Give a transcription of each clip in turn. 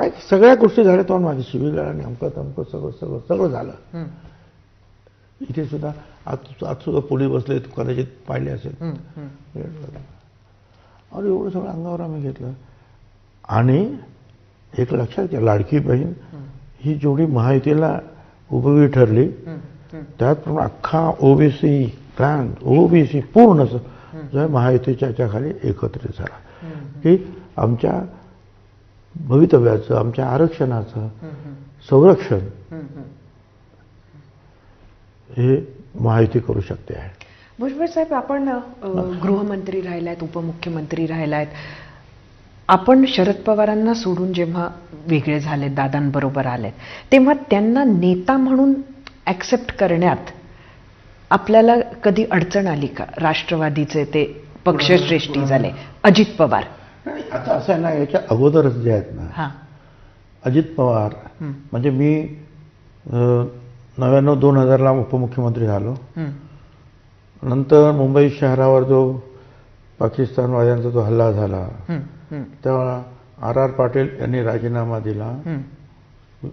काय सगळ्या गोष्टी झाल्या तेव्हा माझी शिबिगाळ आणि अमकं तमकं सगळं सगळं सगळं झालं. इथे सुद्धा आज सुद्धा पोलीस बसले, कदाचित पाहिले असेल. आणि एवढं सगळं अंगावर आम्ही घेतलं. आणि एक लक्षात घ्या, लाडकी बहीण ही जेवढी महायुतीला उपयोगी ठरली, त्याचप्रमाणे अख्खा ओबीसी प्लॅन, ओबीसी पूर्ण जो आहे महायुतीच्या याच्याखाली एकत्रित झाला. की आमच्या भवितव्याचं, आमच्या आरक्षणाचं संरक्षण हे महायुती करू शकते आहे. भुजबळ साहेब, आपण गृहमंत्री राहिलायत, उपमुख्यमंत्री राहिलायत. आपण शरद पवारांना सोडून जेव्हा वेगळे झाले, दादांबरोबर आले, तेव्हा त्यांना नेता म्हणून ॲक्सेप्ट करण्यात आपल्याला कधी अडचण आली का? राष्ट्रवादीचे ते पक्षश्रेष्ठी झाले अजित पवार. आता असं आहे ना, याच्या अगोदरच जे आहेत ना, अजित पवार म्हणजे मी 99-2000ला उपमुख्यमंत्री झालो. नंतर मुंबई शहरावर जो पाकिस्तानवाद्यांचा जो हल्ला झाला, तेव्हा R.R. पाटील यांनी राजीनामा दिला,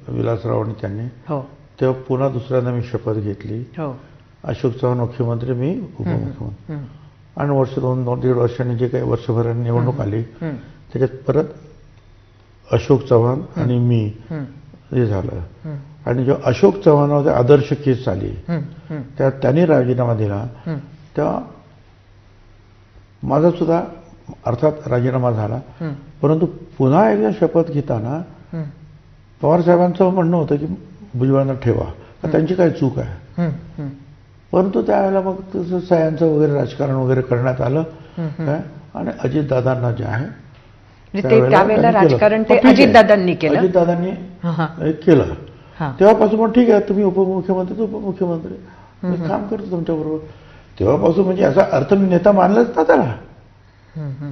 विलासरावांनी त्यांनी. तेव्हा पुन्हा दुसऱ्यांदा मी शपथ घेतली. अशोक चव्हाण मुख्यमंत्री, मी उपमुख्यमंत्री. आणि वर्ष 2-1.5 वर्षांनी जे काही वर्षभराने निवडणूक आली, त्याच्यात परत अशोक चव्हाण आणि मी हे झालं. आणि जेव्हा अशोक चव्हाणावर आदर्श केस झाली, तेव्हा त्यांनी राजीनामा दिला. तेव्हा माझा सुद्धा अर्थात राजीनामा झाला. परंतु पुन्हा एकदा शपथ घेताना पवार साहेबांचं म्हणणं होतं की भुजबळांना ठेवा, त्यांची काय चूक आहे. परंतु त्यावेळेला मग तसं सह्यांचं वगैरे राजकारण वगैरे करण्यात आलं. आणि अजितदादांना जे आहे त्यावेळेला राजकारण ते अजितदादांनी केलं. अजितदादांनी केलं. तेव्हापासून मग ठीक आहे, तुम्ही उपमुख्यमंत्री तर उपमुख्यमंत्री, मी काम करतो तुमच्याबरोबर. तेव्हापासून म्हणजे असा अर्थ मी नेता मानलाच ना त्याला.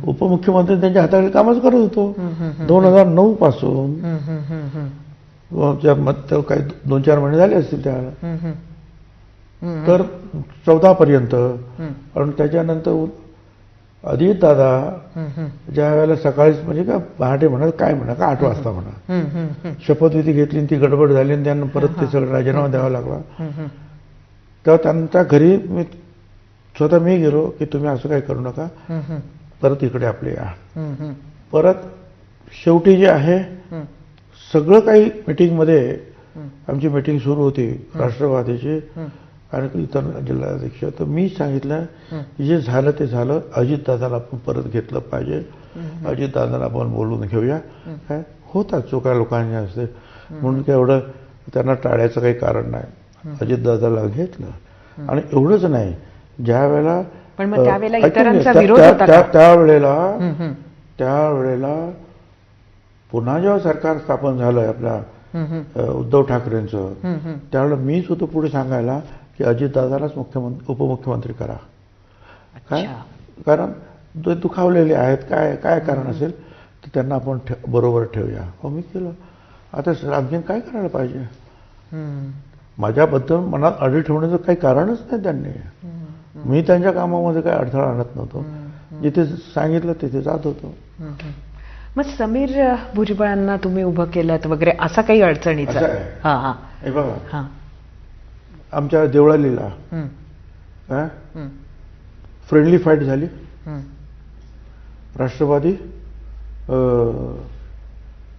उपमुख्यमंत्री त्यांच्या हाताखाली कामच करत होतो 2009 पासून. तेव्हा काही 2-4 महिने झाले असतील त्यावेळेला, तर 14 पर्यंत. आणि त्याच्यानंतर अजितदादा ज्या वेळेला सकाळीच म्हणजे का पहाटे म्हणा काय म्हणा का 8 वाजता म्हणा शपथविधी घेतली, ती गडबड झाली आणि त्यांना परत ते सगळं राजीनामा द्यावा लागला. तेव्हा त्यांच्या घरी मी स्वतः गेलो की तुम्ही असं काही करू नका, परत इकडे आपले या. परत शेवटी जे आहे सगळं काही मीटिंगमध्ये, आमची मीटिंग सुरू होती राष्ट्रवादीची आणि इतर जिल्हाध्यक्ष. तर मी सांगितलं की जे झालं ते झालं, अजितदादाला आपण परत घेतलं पाहिजे, अजितदादाला आपण बोलून घेऊया. काय होतात चुका लोकांनी असते, म्हणून काय एवढं त्यांना टाळायचं काही कारण नाही. अजितदादाला घेतलं. आणि एवढंच नाही, ज्या वेळेला त्यावेळेला पुन्हा जेव्हा सरकार स्थापन झालं आपल्या उद्धव ठाकरेंचं, त्यावेळेला मी सुद्धा पुढे सांगायला की अजितदादालाच उपमुख्यमंत्री करा. काय कारण ते दुखावलेले आहेत, काय काय कारण असेल तर त्यांना आपण बरोबर ठेवूया. हो, मी केलं. आता आणखीन काय करायला पाहिजे? माझ्याबद्दल मनात अडी ठेवण्याचं काही कारणच नाही त्यांनी. मी त्यांच्या कामामध्ये काही अडथळा आणत नव्हतो, जिथे सांगितलं तिथे जात होतो. मग समीर भुजबळांना तुम्ही उभं केलं वगैरे असा काही अडचणीचा? हे बघा, आमच्या देवळालीला फ्रेंडली फाईट झाली. राष्ट्रवादी,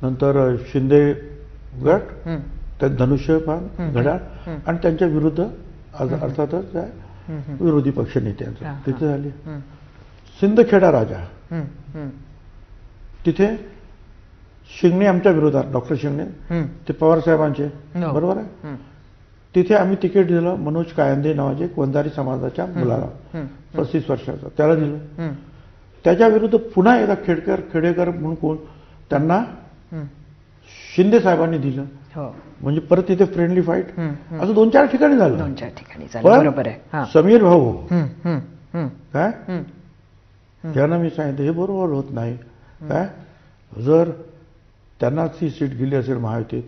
नंतर शिंदे गट, त्यात धनुष्यबाण घड्याळ आणि त्यांच्या विरुद्ध अर्थातच विरोधी पक्ष नेत्यांचं तिथे झाली. सिंदखेडा राजा, तिथे शिंगणे आमच्या विरोधात, डॉक्टर शिंगणे ते पवार साहेबांचे, बरोबर आहे. तिथे आम्ही तिकीट दिलं मनोज कायंदे नावाचे वंजारी समाजाच्या मुलाला, 35 वर्षाचा, त्याला दिलं. त्याच्या विरुद्ध पुन्हा एकदा खेडेकर म्हणून कोण, त्यांना शिंदे साहेबांनी दिलं. म्हणजे परत तिथे फ्रेंडली फाईट. असं 2-4 ठिकाणी झालं. 2-4 ठिकाणी झालं, बरोबर आहे. समीर भाऊ काय त्यांना मी सांगितलं हे बरोबर होत नाही. काय जर त्यांनाच ही सीट गेली असेल महायुतीत,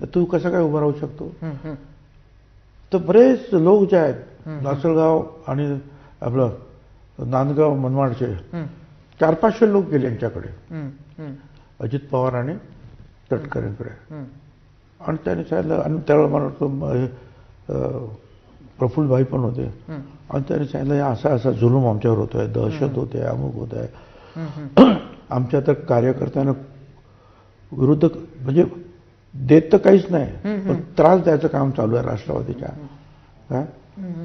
तर तू कसं काय उभं राहू शकतो? तर बरेच लोक जे आहेत लासलगाव आणि आपलं नांदगाव मनमाडचे 400-500 लोक गेले यांच्याकडे, अजित पवार आणि तटकरेंकडे. आणि त्याने सांगितलं, आणि त्यावेळेला मला वाटतं प्रफुल्लभाई पण होते, आणि त्याने सांगितलं असा असा जुलूम आमच्यावर होतोय, दहशत होते, अमुक होत आहे. आमच्या तर कार्यकर्त्यांना विरुद्ध म्हणजे देत तर काहीच नाही, पण त्रास द्यायचं काम चालू आहे राष्ट्रवादीच्या. काय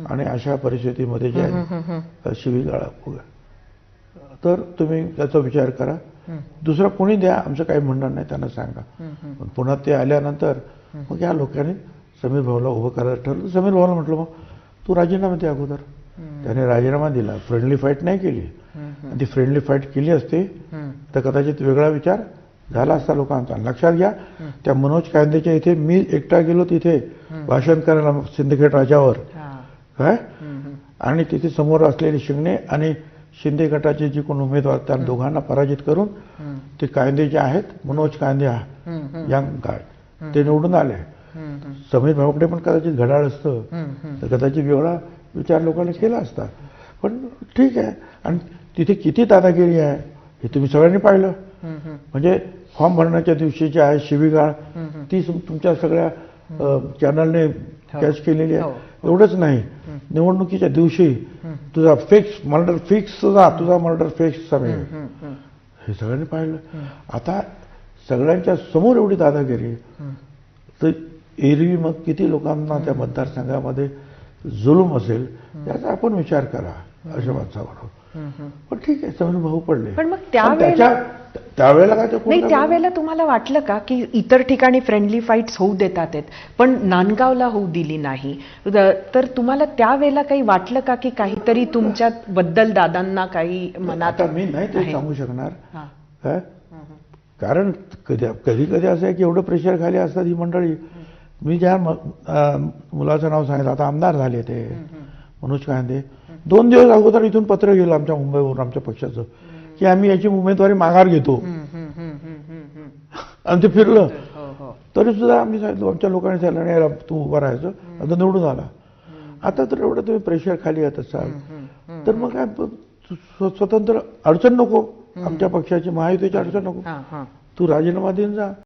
आणि अशा परिस्थितीमध्ये जे आहे शिवीगाळ, तर तुम्ही त्याचा विचार करा. दुसरा कोणी द्या, आमचं काही म्हणणं नाही, त्यांना सांगा. पण पुन्हा ते आल्यानंतर मग या लोकांनी समीर भाऊला उभं करायला ठरलं. समीर भाऊला म्हटलं, मग तू राजीनामा दे अगोदर. त्याने राजीनामा दिला, फ्रेंडली फाईट नाही केली. आणि ती फ्रेंडली फाईट केली असते तर कदाचित वेगळा विचार झाला असता लोकांचा. लक्षात घ्या, त्या मनोज कांदेच्या इथे मी एकटा गेलो तिथे भाषण करायला सिंदखेड राजावर. काय आणि तिथे समोर असलेले शिंगणे आणि शिंदे गटाचे जे कोण उमेदवार, त्या दोघांना पराजित करून ते कांदे जे आहेत, मनोज कांदे यंग गाय, ते निवडून आले. समीर भाऊकडे पण कदाचित घड्याळ असतं तर कदाचित वेगळा विचार लोकांनी केला असता. पण ठीक आहे. आणि तिथे किती दादागिरी आहे हे तुम्ही सगळ्यांनी पाहिलं. म्हणजे फॉर्म भरण्याच्या दिवशी जे आहे शिवीगाळ, ती तुमच्या सगळ्या चॅनलने कॅच केलेली आहे. एवढंच नाही, निवडणुकीच्या दिवशी तुझा फिक्स मर्डर फिक्स, तुझा मर्डर फिक्स समीर, हे सगळ्यांनी पाहिलं. आता सगळ्यांच्या समोर एवढी दादागिरी, तर एरवी मग किती लोकांना त्या मतदारसंघामध्ये जुलूम असेल याचा आपण विचार करा अशा माणसावर. पण ठीक आहे, समीर भाऊ पडले. पण मग त्यावेळेला काय ते नाही, त्यावेळेला तुम्हाला वाटलं का की इतर ठिकाणी फ्रेंडली फाईट्स होऊ देतात पण नांदगावला होऊ दिली नाही, तर तुम्हाला त्यावेळेला काही वाटलं का की काहीतरी तुमच्या बद्दल दादांना काही मनात? आता मी नाही ते सांगू शकणार, काय कारण कधी कधी असं आहे की एवढं प्रेशर खाली असतात ही मंडळी. मी ज्या मुलाचं नाव सांगितलं, आता आमदार झाले ते मनोज कांदे, 2 दिवस अगोदर इथून पत्र गेलं आमच्या मुंबईवरून, आमच्या पक्षाचं, की आम्ही याची उमेदवारी माघार घेतो. आणि ते फिरलं तरी सुद्धा आम्ही सांगितलं, आमच्या लोकांनी सांगितलं नाही तू उभं राहायचं, आता निवडून आला. आता तर एवढं तुम्ही प्रेशर खाली येत असाल तर मग काय स्वतंत्र अडचण नको, आमच्या पक्षाची महायुतीची अडचण नको, तू राजीनामा देऊन जा.